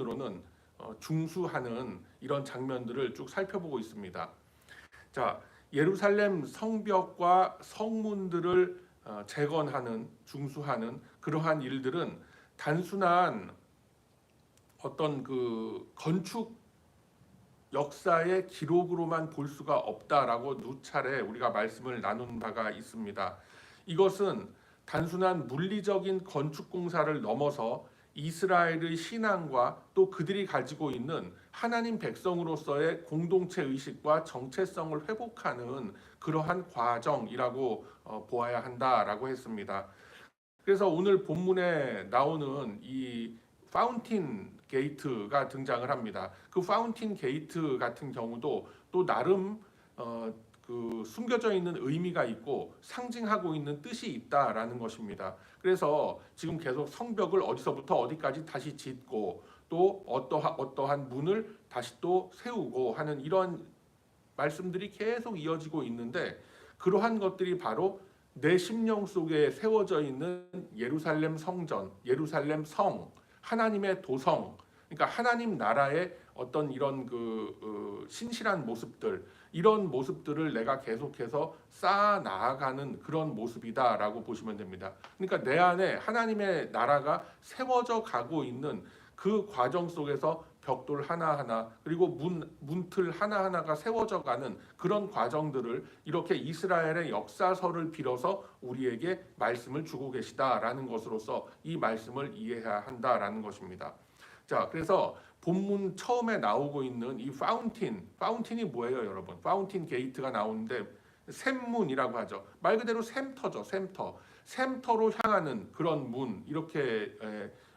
으로는 중수하는 이런 장면들을 쭉 살펴보고 있습니다. 자, 예루살렘 성벽과 성문들을 재건하는, 중수하는 그러한 일들은 단순한 어떤 그 건축 역사의 기록으로만 볼 수가 없다라고 누차례 우리가 말씀을 나눈 바가 있습니다. 이것은 단순한 물리적인 건축 공사를 넘어서 이스라엘의 신앙과 또 그들이 가지고 있는 하나님 백성으로서의 공동체 의식과 정체성을 회복하는 그러한 과정이라고 보아야 한다라고 했습니다. 그래서 오늘 본문에 나오는 이 파운틴 게이트가 등장을 합니다. 그 파운틴 게이트 같은 경우도 또 나름 그 숨겨져 있는 의미가 있고 상징하고 있는 뜻이 있다라는 것입니다. 그래서 지금 계속 성벽을 어디서부터 어디까지 다시 짓고 또 어떠한 문을 다시 또 세우고 하는 이런 말씀들이 계속 이어지고 있는데, 그러한 것들이 바로 내 심령 속에 세워져 있는 예루살렘 성전, 예루살렘 성, 하나님의 도성, 그러니까 하나님 나라의 어떤 이런 신실한 모습들, 이런 모습들을 내가 계속해서 쌓아 나아가는 그런 모습이다라고 보시면 됩니다. 그러니까 내 안에 하나님의 나라가 세워져 가고 있는 그 과정 속에서 벽돌 하나하나 그리고 문틀 하나하나가 세워져 가는 그런 과정들을 이렇게 이스라엘의 역사서를 빌어서 우리에게 말씀을 주고 계시다라는 것으로서 이 말씀을 이해해야 한다라는 것입니다. 자, 그래서 본문 처음에 나오고 있는 이 파운틴이 뭐예요, 여러분? 파운틴 게이트가 나오는데 샘문이라고 하죠. 말 그대로 샘터죠, 샘터로 향하는 그런 문, 이렇게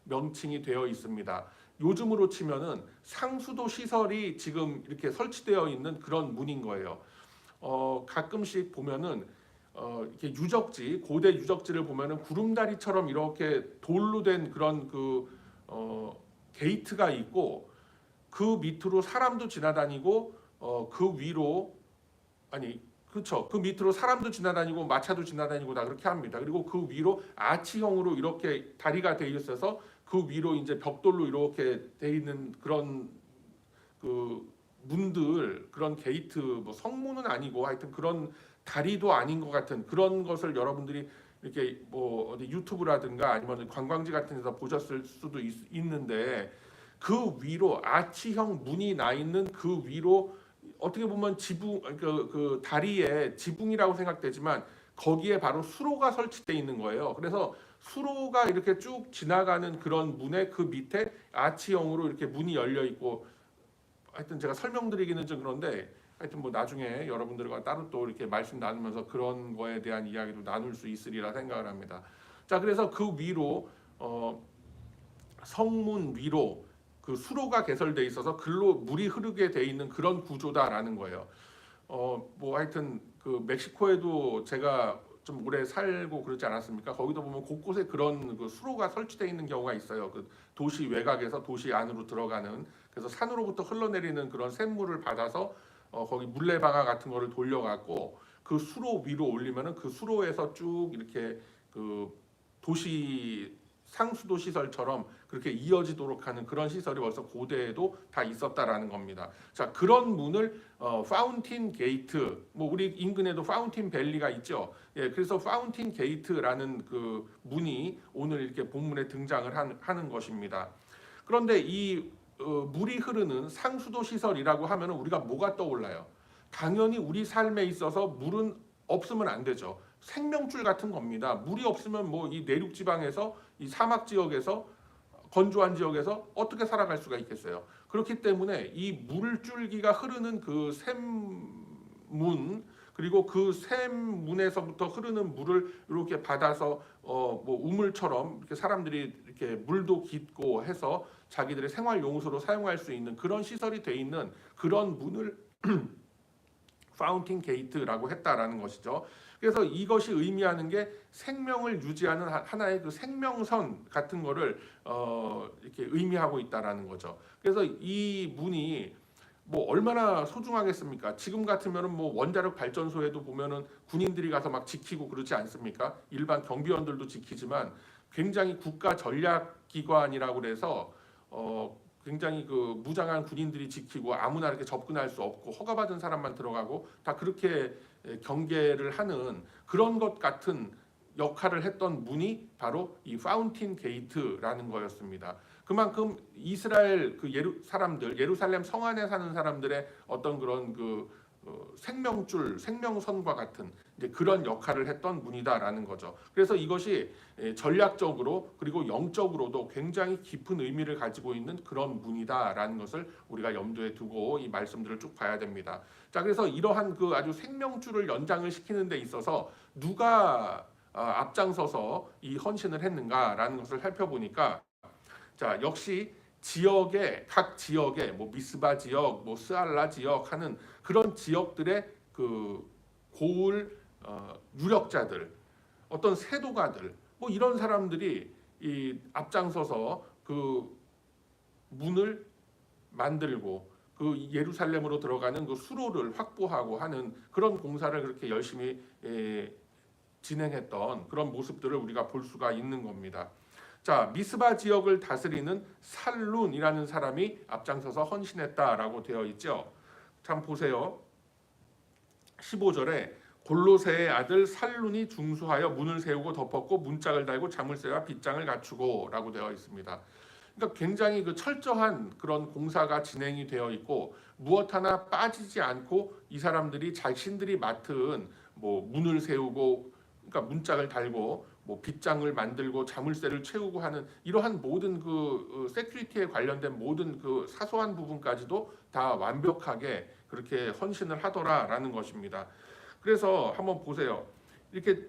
명칭이 되어 있습니다. 요즘으로 치면은 상수도 시설이 지금 이렇게 설치되어 있는 그런 문인 거예요. 가끔씩 보면은 이렇게 유적지, 고대 유적지를 보면은 구름다리처럼 이렇게 돌로 된 그런 게이트가 있고, 그 밑으로 사람도 지나다니고 그 위로 그렇죠. 그 밑으로 사람도 지나다니고 마차도 지나다니고 다 그렇게 합니다. 그리고 그 위로 아치형으로 이렇게 다리가 되어 있어서 그 위로 이제 벽돌로 이렇게 돼 있는 그런 그 문들, 그런 게이트, 뭐 성문은 아니고 하여튼 그런 다리도 아닌 것 같은 그런 것을 여러분들이 이렇게 뭐 어디 유튜브라든가 아니면 관광지 같은 데서 보셨을 수도 있는데, 그 위로 아치형 문이 나 있는 그 위로 어떻게 보면 지붕, 그 다리에 지붕이라고 생각되지만 거기에 바로 수로가 설치되어 있는 거예요. 그래서 수로가 이렇게 쭉 지나가는 그런 문의 그 밑에 아치형으로 이렇게 문이 열려 있고, 하여튼 제가 설명드리기는 좀 그런데 하여튼 뭐 나중에 여러분들과 따로 또 이렇게 말씀 나누면서 그런 거에 대한 이야기도 나눌 수 있으리라 생각을 합니다. 자, 그래서 그 위로 성문 위로 그 수로가 개설돼 있어서 글로 물이 흐르게 돼 있는 그런 구조다라는 거예요. 뭐 하여튼 그 멕시코에도 제가 좀 오래 살고 그러지 않았습니까? 거기도 보면 곳곳에 그런 그 수로가 설치되어 있는 경우가 있어요. 그 도시 외곽에서 도시 안으로 들어가는, 그래서 산으로부터 흘러내리는 그런 샘물을 받아서 거기 물레방아 같은 거를 돌려갖고 그 수로 위로 올리면은 그 수로에서 쭉 이렇게 그 도시 상수도 시설처럼 그렇게 이어지도록 하는 그런 시설이 벌써 고대에도 다 있었다라는 겁니다. 자, 그런 문을 파운틴 게이트, 뭐 우리 인근에도 파운틴 밸리가 있죠. 예, 그래서 파운틴 게이트라는 그 문이 오늘 이렇게 본문에 등장을 하는 것입니다. 그런데 이 물이 흐르는 상수도 시설이라고 하면 우리가 뭐가 떠올라요? 당연히 우리 삶에 있어서 물은 없으면 안 되죠. 생명줄 같은 겁니다. 물이 없으면 뭐 이 내륙 지방에서 이 사막 지역에서 건조한 지역에서 어떻게 살아갈 수가 있겠어요. 그렇기 때문에 이 물줄기가 흐르는 그 샘문, 그리고 그 샘문에서부터 흐르는 물을 이렇게 받아서 뭐 우물처럼 이렇게 사람들이 이렇게 물도 깃고 해서 자기들의 생활 용수로 사용할 수 있는 그런 시설이 돼 있는 그런 문을 파운틴 게이트라고 했다라는 것이죠. 그래서 이것이 의미하는 게 생명을 유지하는 하나의 그 생명선 같은 거를 이렇게 의미하고 있다라는 거죠. 그래서 이 문이 뭐 얼마나 소중하겠습니까? 지금 같으면은 뭐 원자력 발전소에도 보면은 군인들이 가서 막 지키고 그러지 않습니까? 일반 경비원들도 지키지만 굉장히 국가 전략 기관이라고 그래서 굉장히 그 무장한 군인들이 지키고 아무나 이렇게 접근할 수 없고 허가받은 사람만 들어가고 다 그렇게 경계를 하는 그런 것 같은 역할을 했던 문이 바로 이 파운틴 게이트라는 거였습니다. 그만큼 이스라엘 그 예루살렘 성 안에 사는 사람들의 어떤 그런 그 생명줄, 생명선과 같은 이제 그런 역할을 했던 문이다라는 거죠. 그래서 이것이 전략적으로 그리고 영적으로도 굉장히 깊은 의미를 가지고 있는 그런 문이다라는 것을 우리가 염두에 두고 이 말씀들을 쭉 봐야 됩니다. 자, 그래서 이러한 그 아주 생명줄을 연장을 시키는 데 있어서 누가 앞장서서 이 헌신을 했는가라는 것을 살펴보니까 자, 역시 각 지역에 뭐 미스바 지역, 뭐 스알라 지역 하는 그런 지역들의 그 고을 유력자들, 어떤 세도가들, 뭐 이런 사람들이 이 앞장서서 그 문을 만들고 그 예루살렘으로 들어가는 그 수로를 확보하고 하는 그런 공사를 그렇게 열심히 진행했던 그런 모습들을 우리가 볼 수가 있는 겁니다. 자, 미스바 지역을 다스리는 살룬이라는 사람이 앞장서서 헌신했다라고 되어 있죠. 참 보세요. 15절에 골로새의 아들 살룬이 중수하여 문을 세우고 덮었고 문짝을 달고 자물쇠와 빗장을 갖추고라고 되어 있습니다. 그러니까 굉장히 그 철저한 그런 공사가 진행이 되어 있고 무엇 하나 빠지지 않고 이 사람들이 자신들이 맡은 뭐 문을 세우고 그러니까 문짝을 달고 뭐 빗장을 만들고 자물쇠를 채우고 하는 이러한 모든 그 세큐리티에 관련된 모든 그 사소한 부분까지도 다 완벽하게 그렇게 헌신을 하더라라는 것입니다. 그래서 한번 보세요. 이렇게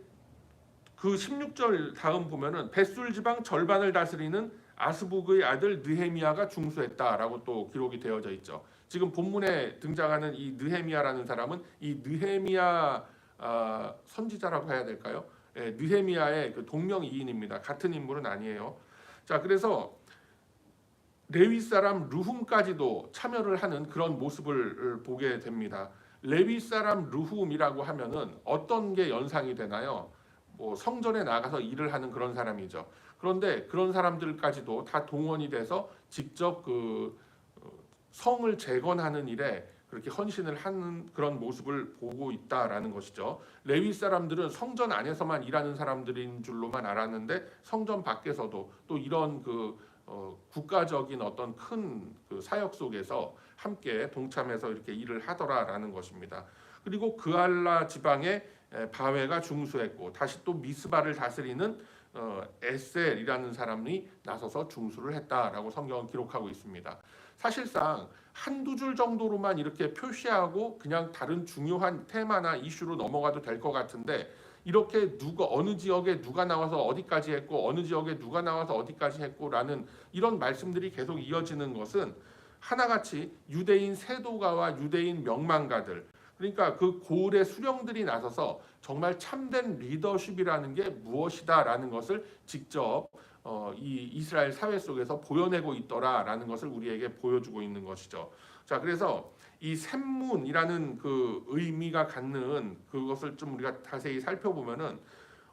그 16절 다음 보면은 벳술 지방 절반을 다스리는 아스북의 아들 느헤미야가 중수했다라고 또 기록이 되어져 있죠. 지금 본문에 등장하는 이 느헤미야라는 사람은 이 느헤미야 선지자라고 해야 될까요? 느헤미야의 그 동명이인입니다. 같은 인물은 아니에요. 자, 그래서 레위 사람 르훔까지도 참여를 하는 그런 모습을 보게 됩니다. 레위 사람 르훔이라고 하면은 어떤 게 연상이 되나요? 뭐 성전에 나가서 일을 하는 그런 사람이죠. 그런데 그런 사람들까지도 다 동원이 돼서 직접 그 성을 재건하는 일에 그렇게 헌신을 하는 그런 모습을 보고 있다라는 것이죠. 레위 사람들은 성전 안에서만 일하는 사람들인 줄로만 알았는데 성전 밖에서도 또 이런 그 국가적인 어떤 큰 그 사역 속에서 함께 동참해서 이렇게 일을 하더라라는 것입니다. 그리고 그알라 지방에 바웨가 중수했고 다시 또 미스바를 다스리는 에셀이라는 사람이 나서서 중수를 했다라고 성경은 기록하고 있습니다. 사실상 한두 줄 정도로만 이렇게 표시하고 그냥 다른 중요한 테마나 이슈로 넘어가도 될 것 같은데 이렇게 어느 지역에 누가 나와서 어디까지 했고 어느 지역에 누가 나와서 어디까지 했고라는 이런 말씀들이 계속 이어지는 것은 하나같이 유대인 세도가와 유대인 명망가들 그러니까 그 고을의 수령들이 나서서 정말 참된 리더십이라는 게 무엇이다라는 것을 직접 이 이스라엘 사회 속에서 보여내고 있더라라는 것을 우리에게 보여주고 있는 것이죠. 자, 그래서 이 샘문이라는 그 의미가 갖는 그것을 좀 우리가 자세히 살펴보면은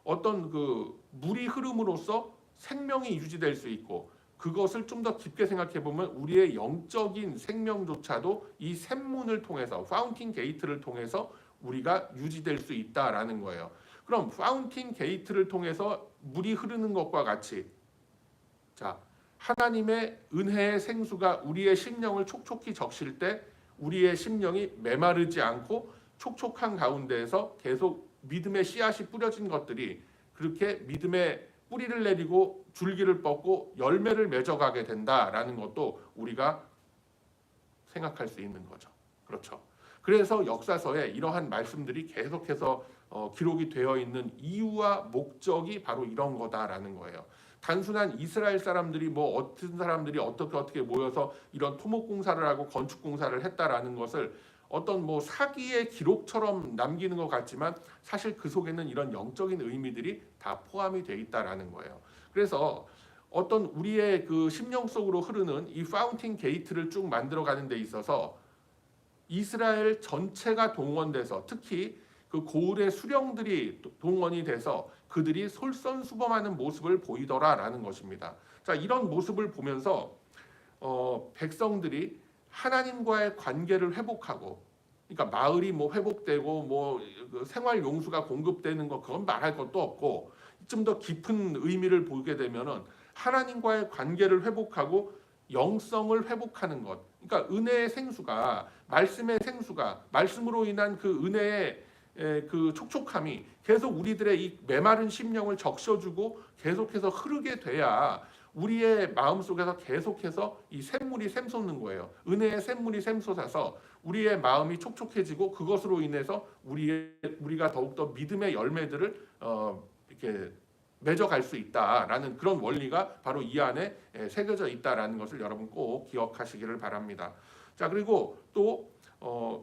어떤 그 물이 흐름으로써 생명이 유지될 수 있고 그것을 좀 더 깊게 생각해 보면 우리의 영적인 생명조차도 이 샘문을 통해서 파운틴 게이트를 통해서 우리가 유지될 수 있다라는 거예요. 그럼 파운틴 게이트를 통해서 물이 흐르는 것과 같이 자, 하나님의 은혜의 생수가 우리의 심령을 촉촉히 적실 때 우리의 심령이 메마르지 않고 촉촉한 가운데에서 계속 믿음의 씨앗이 뿌려진 것들이 그렇게 믿음의 뿌리를 내리고 줄기를 뻗고 열매를 맺어가게 된다라는 것도 우리가 생각할 수 있는 거죠. 그렇죠. 그래서 역사서에 이러한 말씀들이 계속해서 기록이 되어 있는 이유와 목적이 바로 이런 거다라는 거예요. 단순한 이스라엘 사람들이 뭐 어떤 사람들이 어떻게 모여서 이런 토목공사를 하고 건축공사를 했다라는 것을 어떤 뭐 사기의 기록처럼 남기는 것 같지만 사실 그 속에는 이런 영적인 의미들이 다 포함이 돼 있다라는 거예요. 그래서 어떤 우리의 그 심령 속으로 흐르는 이 파운틴 게이트를 쭉 만들어가는 데 있어서 이스라엘 전체가 동원돼서 특히 그 고을의 수령들이 동원이 돼서 그들이 솔선수범하는 모습을 보이더라라는 것입니다. 자, 이런 모습을 보면서 백성들이 하나님과의 관계를 회복하고, 그러니까 마을이 뭐 회복되고 뭐 그 생활 용수가 공급되는 것, 그건 말할 것도 없고, 좀 더 깊은 의미를 보게 되면은 하나님과의 관계를 회복하고 영성을 회복하는 것. 그러니까 은혜의 생수가, 말씀의 생수가, 말씀으로 인한 그 은혜의 그 촉촉함이 계속 우리들의 이 메마른 심령을 적셔주고 계속해서 흐르게 돼야 우리의 마음 속에서 계속해서 이 샘물이 샘솟는 거예요. 은혜의 샘물이 샘솟아서 우리의 마음이 촉촉해지고, 그것으로 인해서 우리가 더욱더 믿음의 열매들을 이렇게 맺어갈 수 있다라는 그런 원리가 바로 이 안에 새겨져 있다라는 것을 여러분 꼭 기억하시기를 바랍니다. 자, 그리고 또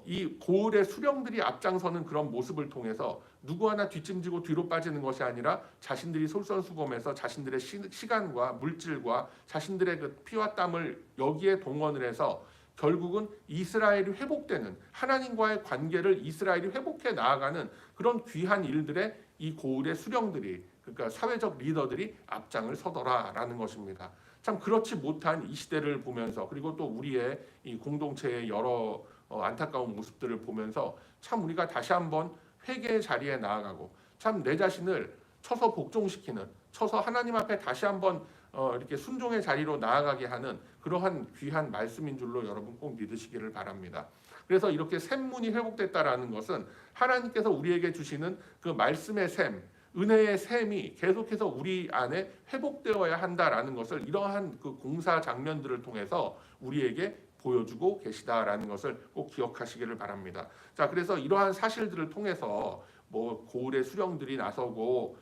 이 고을의 수령들이 앞장서는 그런 모습을 통해서 누구 하나 뒷짐지고 뒤로 빠지는 것이 아니라 자신들이 솔선수범해서 자신들의 시간과 물질과 자신들의 그 피와 땀을 여기에 동원을 해서 결국은 이스라엘이 회복되는, 하나님과의 관계를 이스라엘이 회복해 나아가는 그런 귀한 일들에 이 고을의 수령들이, 그러니까 사회적 리더들이 앞장을 서더라라는 것입니다. 참 그렇지 못한 이 시대를 보면서, 그리고 또 우리의 이 공동체의 여러 안타까운 모습들을 보면서 참 우리가 다시 한번 회개의 자리에 나아가고, 참 내 자신을 쳐서 복종시키는, 쳐서 하나님 앞에 다시 한번 이렇게 순종의 자리로 나아가게 하는 그러한 귀한 말씀인 줄로 여러분 꼭 믿으시기를 바랍니다. 그래서 이렇게 샘문이 회복됐다라는 것은 하나님께서 우리에게 주시는 그 말씀의 샘, 은혜의 샘이 계속해서 우리 안에 회복되어야 한다라는 것을 이러한 그 공사 장면들을 통해서 우리에게 보여주고 계시다라는 것을 꼭 기억하시기를 바랍니다. 자, 그래서 이러한 사실들을 통해서 뭐 고을의 수령들이 나서고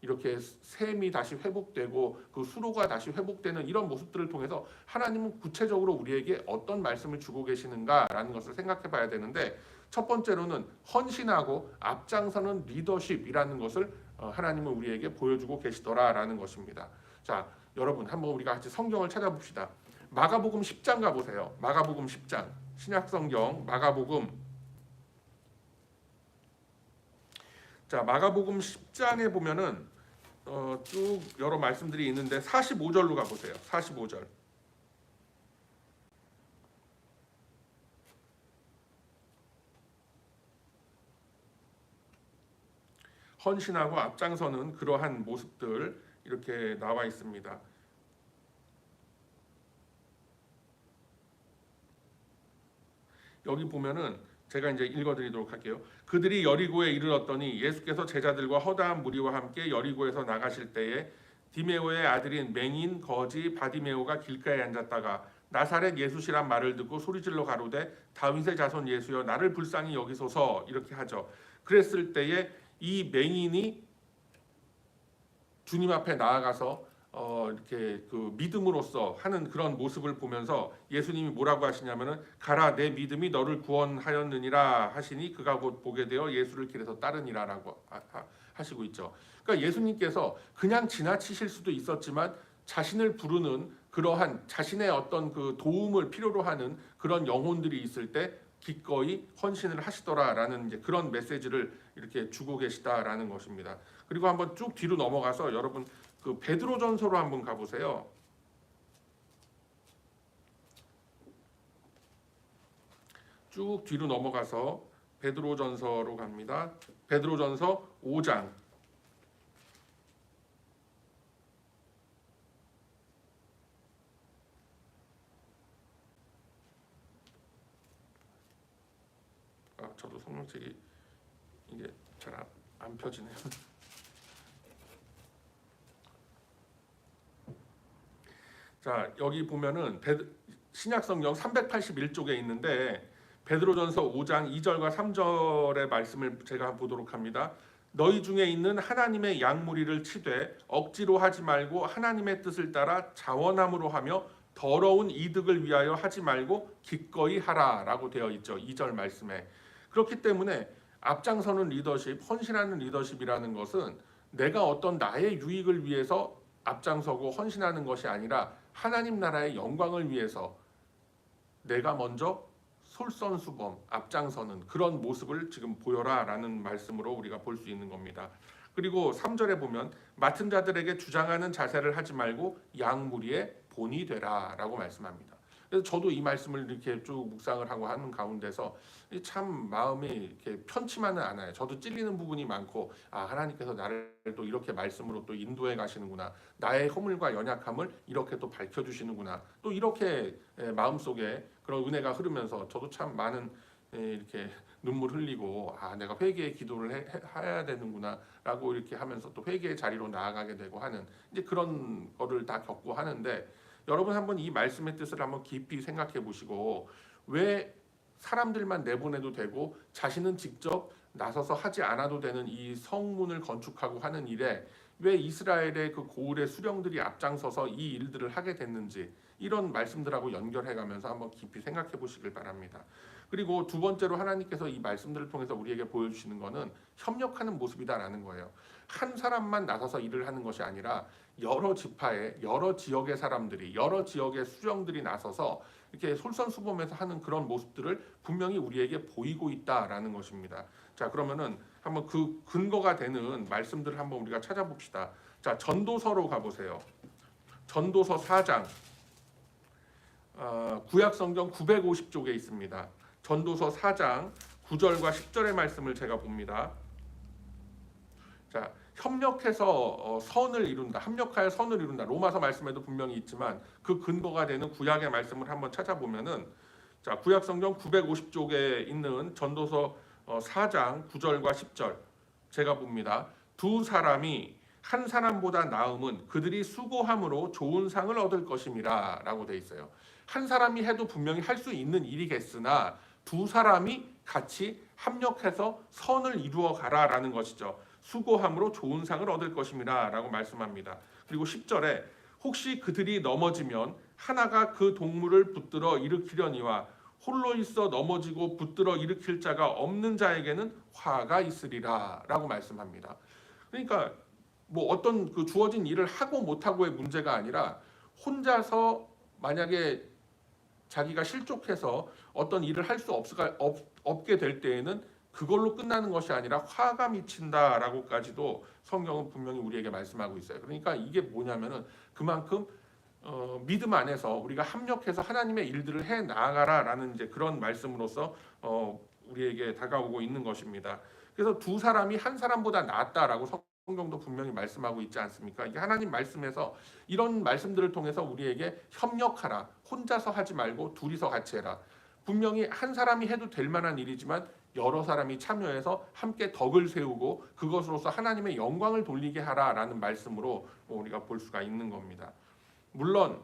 이렇게 샘이 다시 회복되고 그 수로가 다시 회복되는 이런 모습들을 통해서 하나님은 구체적으로 우리에게 어떤 말씀을 주고 계시는가라는 것을 생각해 봐야 되는데, 첫 번째로는 헌신하고 앞장서는 리더십이라는 것을 하나님은 우리에게 보여주고 계시더라라는 것입니다. 자, 여러분 한번 우리가 같이 성경을 찾아봅시다. 마가복음 10장 가보세요. 마가복음 10장, 신약성경 마가복음. 자, 마가복음 10장에 보면은 쭉 여러 말씀들이 있는데 45절로 가보세요. 45절. 헌신하고 앞장서는 그러한 모습들 이렇게 나와 있습니다. 여기 보면은 제가 이제 읽어드리도록 할게요. 그들이 여리고에 이르렀더니 예수께서 제자들과 허다한 무리와 함께 여리고에서 나가실 때에 디메오의 아들인 맹인 거지 바디메오가 길가에 앉았다가 나사렛 예수시란 말을 듣고 소리질러 가로되 다윗의 자손 예수여 나를 불쌍히 여기소서, 이렇게 하죠. 그랬을 때에 이 맹인이 주님 앞에 나아가서 이렇게 그 믿음으로써 하는 그런 모습을 보면서 예수님이 뭐라고 하시냐면은 가라 내 믿음이 너를 구원하였느니라 하시니 그가 곧 보게 되어 예수를 길에서 따르니라라고 하시고 있죠. 그러니까 예수님께서 그냥 지나치실 수도 있었지만 자신을 부르는 그러한 자신의 어떤 그 도움을 필요로 하는 그런 영혼들이 있을 때 기꺼이 헌신을 하시더라라는 이제 그런 메시지를 이렇게 주고 계시다라는 것입니다. 그리고 한번 쭉 뒤로 넘어가서 여러분 그 베드로전서로 한번 가보세요. 쭉 뒤로 넘어가서 베드로전서로 갑니다. 베드로전서 5장. 저도 성경책이 이게 잘 안 펴지네요. 자, 여기 보면은 신약성경 381쪽에 있는데 베드로전서 5장 2절과 3절의 말씀을 제가 보도록 합니다. 너희 중에 있는 하나님의 양무리를 치되 억지로 하지 말고 하나님의 뜻을 따라 자원함으로 하며 더러운 이득을 위하여 하지 말고 기꺼이 하라라고 되어 있죠. 2절 말씀에. 그렇기 때문에 앞장서는 리더십, 헌신하는 리더십이라는 것은 내가 어떤 나의 유익을 위해서 앞장서고 헌신하는 것이 아니라 하나님 나라의 영광을 위해서 내가 먼저 솔선수범 앞장서는 그런 모습을 지금 보여라라는 말씀으로 우리가 볼 수 있는 겁니다. 그리고 3절에 보면 맡은 자들에게 주장하는 자세를 하지 말고 양무리에 본이 되라라고 말씀합니다. 그래서 저도 이 말씀을 이렇게 쭉 묵상을 하고 하는 가운데서 참 마음이 이렇게 편치만은 않아요. 저도 찔리는 부분이 많고, 하나님께서 나를 또 이렇게 말씀으로 또 인도해 가시는구나. 나의 허물과 연약함을 이렇게 또 밝혀주시는구나. 또 이렇게 마음속에 그런 은혜가 흐르면서 저도 참 많은 이렇게 눈물 흘리고, 내가 회개의 기도를 해야 되는구나라고 이렇게 하면서 또 회개의 자리로 나아가게 되고 하는 이제 그런 거를 다 겪고 하는데, 여러분 한번 이 말씀의 뜻을 한번 깊이 생각해 보시고, 왜 사람들만 내보내도 되고 자신은 직접 나서서 하지 않아도 되는 이 성문을 건축하고 하는 일에 왜 이스라엘의 그 고을의 수령들이 앞장서서 이 일들을 하게 됐는지, 이런 말씀들하고 연결해 가면서 한번 깊이 생각해 보시길 바랍니다. 그리고 두 번째로 하나님께서 이 말씀들을 통해서 우리에게 보여주시는 것은 협력하는 모습이다라는 거예요. 한 사람만 나서서 일을 하는 것이 아니라 여러 지파의, 여러 지역의 사람들이, 여러 지역의 수령들이 나서서 이렇게 솔선수범해서 하는 그런 모습들을 분명히 우리에게 보이고 있다라는 것입니다. 자, 그러면은 한번 그 근거가 되는 말씀들을 한번 우리가 찾아봅시다. 자, 전도서로 가보세요. 전도서 4장, 구약성경 950쪽에 있습니다. 전도서 4장 9절과 10절의 말씀을 제가 봅니다. 자, 협력해서 선을 이룬다, 합력하여 선을 이룬다. 로마서 말씀에도 분명히 있지만 그 근거가 되는 구약의 말씀을 한번 찾아보면은, 자, 구약성경 950쪽에 있는 전도서 4장 9절과 10절 제가 봅니다. 두 사람이 한 사람보다 나음은 그들이 수고함으로 좋은 상을 얻을 것임이라 라고 돼 있어요. 한 사람이 해도 분명히 할 수 있는 일이겠으나 두 사람이 같이 합력해서 선을 이루어 가라라는 것이죠. 수고함으로 좋은 상을 얻을 것임이라 라고 말씀합니다. 그리고 10절에 혹시 그들이 넘어지면 하나가 그 동물을 붙들어 일으키려니와 홀로 있어 넘어지고 붙들어 일으킬 자가 없는 자에게는 화가 있으리라 라고 말씀합니다. 그러니까 뭐 어떤 그 주어진 일을 하고 못하고의 문제가 아니라, 혼자서 만약에 자기가 실족해서 어떤 일을 할 수 없게 될 때에는 그걸로 끝나는 것이 아니라 화가 미친다라고까지도 성경은 분명히 우리에게 말씀하고 있어요. 그러니까 이게 뭐냐면은 그만큼 믿음 안에서 우리가 합력해서 하나님의 일들을 해 나가라라는 이제 그런 말씀으로서 우리에게 다가오고 있는 것입니다. 그래서 두 사람이 한 사람보다 낫다라고 성경도 분명히 말씀하고 있지 않습니까? 이게 하나님 말씀에서 이런 말씀들을 통해서 우리에게 협력하라, 혼자서 하지 말고 둘이서 같이 해라. 분명히 한 사람이 해도 될 만한 일이지만 여러 사람이 참여해서 함께 덕을 세우고 그것으로서 하나님의 영광을 돌리게 하라라는 말씀으로 우리가 볼 수가 있는 겁니다. 물론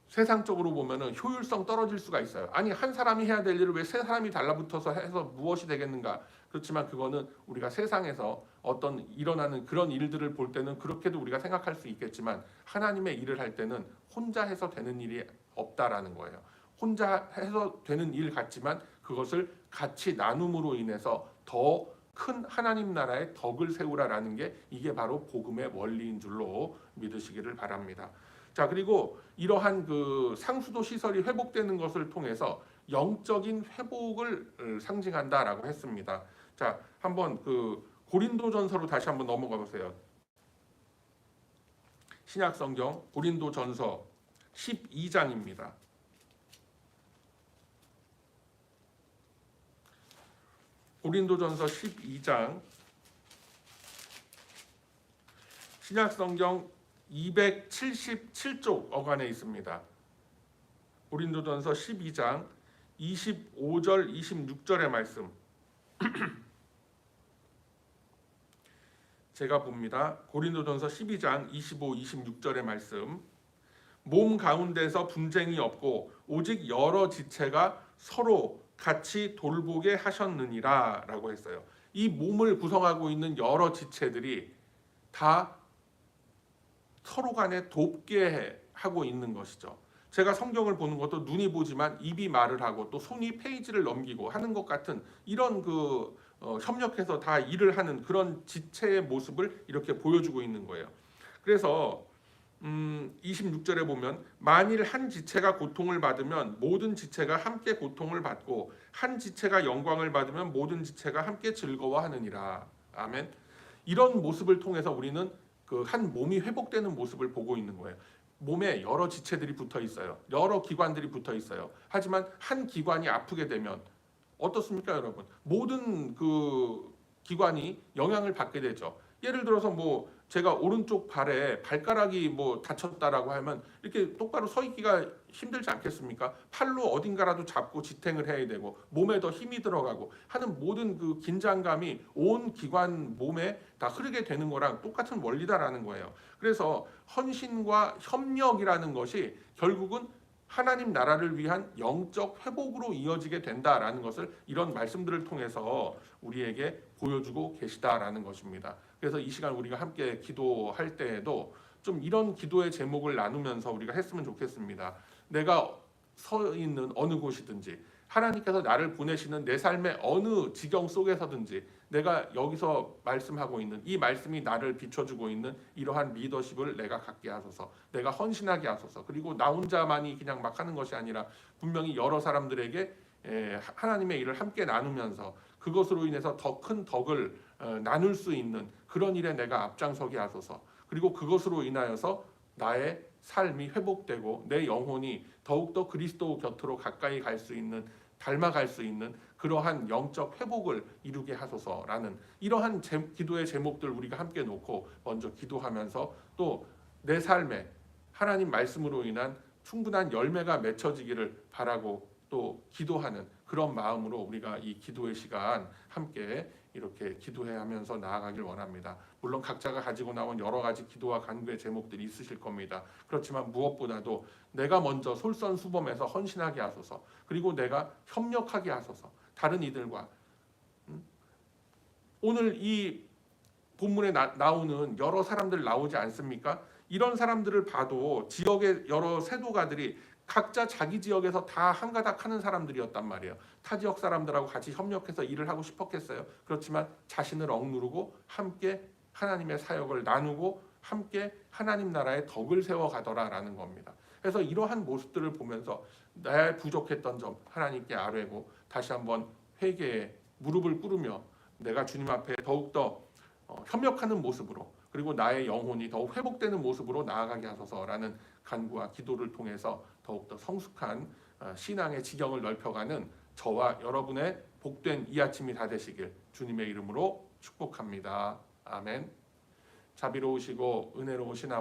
세상적으로 보면은 효율성 떨어질 수가 있어요. 아니, 한 사람이 해야 될 일을 왜 세 사람이 달라붙어서 해서 무엇이 되겠는가? 그렇지만 그거는 우리가 세상에서 어떤 일어나는 그런 일들을 볼 때는 그렇게도 우리가 생각할 수 있겠지만, 하나님의 일을 할 때는 혼자 해서 되는 일이 없다라는 거예요. 혼자 해서 되는 일 같지만 그것을 같이 나눔으로 인해서 더 큰 하나님 나라의 덕을 세우라라는 게, 이게 바로 복음의 원리인 줄로 믿으시기를 바랍니다. 자, 그리고 이러한 그 상수도 시설이 회복되는 것을 통해서 영적인 회복을 상징한다라고 했습니다. 자, 한번 그 고린도전서로 다시 한번 넘어가 보세요. 신약 성경 고린도전서 12장입니다. 고린도전서 12장, 신약 성경 277쪽 어간에 있습니다. 고린도전서 12장 25절 26절의 말씀 제가 봅니다. 고린도전서 12장 25, 26절의 말씀. 몸 가운데서 분쟁이 없고 오직 여러 지체가 서로 같이 돌보게 하셨느니라 라고 했어요. 이 몸을 구성하고 있는 여러 지체들이 다 서로 간에 돕게 하고 있는 것이죠. 제가 성경을 보는 것도 눈이 보지만 입이 말을 하고 또 손이 페이지를 넘기고 하는 것 같은 이런 협력해서 다 일을 하는 그런 지체의 모습을 이렇게 보여주고 있는 거예요. 그래서 26절에 보면 만일 한 지체가 고통을 받으면 모든 지체가 함께 고통을 받고 한 지체가 영광을 받으면 모든 지체가 함께 즐거워하느니라. 아멘. 이런 모습을 통해서 우리는 그 한 몸이 회복되는 모습을 보고 있는 거예요. 몸에 여러 지체들이 붙어 있어요. 여러 기관들이 붙어 있어요. 하지만 한 기관이 아프게 되면 어떻습니까, 여러분? 모든 그 기관이 영향을 받게 되죠. 예를 들어서 뭐 제가 오른쪽 발에 발가락이 뭐 다쳤다라고 하면 이렇게 똑바로 서 있기가 힘들지 않겠습니까? 팔로 어딘가라도 잡고 지탱을 해야 되고 몸에 더 힘이 들어가고 하는 모든 그 긴장감이 온 기관 몸에 다 흐르게 되는 거랑 똑같은 원리다라는 거예요. 그래서 헌신과 협력이라는 것이 결국은 하나님 나라를 위한 영적 회복으로 이어지게 된다라는 것을 이런 말씀들을 통해서 우리에게 보여주고 계시다라는 것입니다. 그래서 이 시간 우리가 함께 기도할 때에도 좀 이런 기도의 제목을 나누면서 우리가 했으면 좋겠습니다. 내가 서 있는 어느 곳이든지 하나님께서 나를 보내시는 내 삶의 어느 지경 속에서든지 내가 여기서 말씀하고 있는 이 말씀이 나를 비춰주고 있는 이러한 리더십을 내가 갖게 하소서. 내가 헌신하게 하소서. 그리고 나 혼자만이 그냥 막 하는 것이 아니라 분명히 여러 사람들에게 하나님의 일을 함께 나누면서 그것으로 인해서 더 큰 덕을 나눌 수 있는 그런 일에 내가 앞장서게 하소서. 그리고 그것으로 인하여서 나의 삶이 회복되고 내 영혼이 더욱더 그리스도 곁으로 가까이 갈 수 있는, 닮아갈 수 있는 그러한 영적 회복을 이루게 하소서라는 이러한 기도의 제목들 우리가 함께 놓고 먼저 기도하면서 또 내 삶에 하나님 말씀으로 인한 충분한 열매가 맺혀지기를 바라고 또 기도하는 그런 마음으로 우리가 이 기도의 시간 함께 이렇게 기도하면서 나아가길 원합니다. 물론 각자가 가지고 나온 여러 가지 기도와 간구의 제목들이 있으실 겁니다. 그렇지만 무엇보다도 내가 먼저 솔선수범해서 헌신하게 하소서. 그리고 내가 협력하게 하소서. 다른 이들과 오늘 이 본문에 나오는 여러 사람들 나오지 않습니까? 이런 사람들을 봐도 지역의 여러 세도가들이 각자 자기 지역에서 다 한가닥 하는 사람들이었단 말이에요. 타 지역 사람들하고 같이 협력해서 일을 하고 싶었겠어요. 그렇지만 자신을 억누르고 함께 하나님의 사역을 나누고 함께 하나님 나라의 덕을 세워가더라라는 겁니다. 그래서 이러한 모습들을 보면서 나의 부족했던 점 하나님께 아뢰고 다시 한번 회개에 무릎을 꿇으며 내가 주님 앞에 더욱더 협력하는 모습으로 그리고 나의 영혼이 더욱 회복되는 모습으로 나아가게 하소서라는 간구와 기도를 통해서 더욱더 성숙한 신앙의 지경을 넓혀가는 저와 여러분의 복된 이 아침이 다 되시길 주님의 이름으로 축복합니다. 아멘. 자비로우시고 은혜로우신 아버지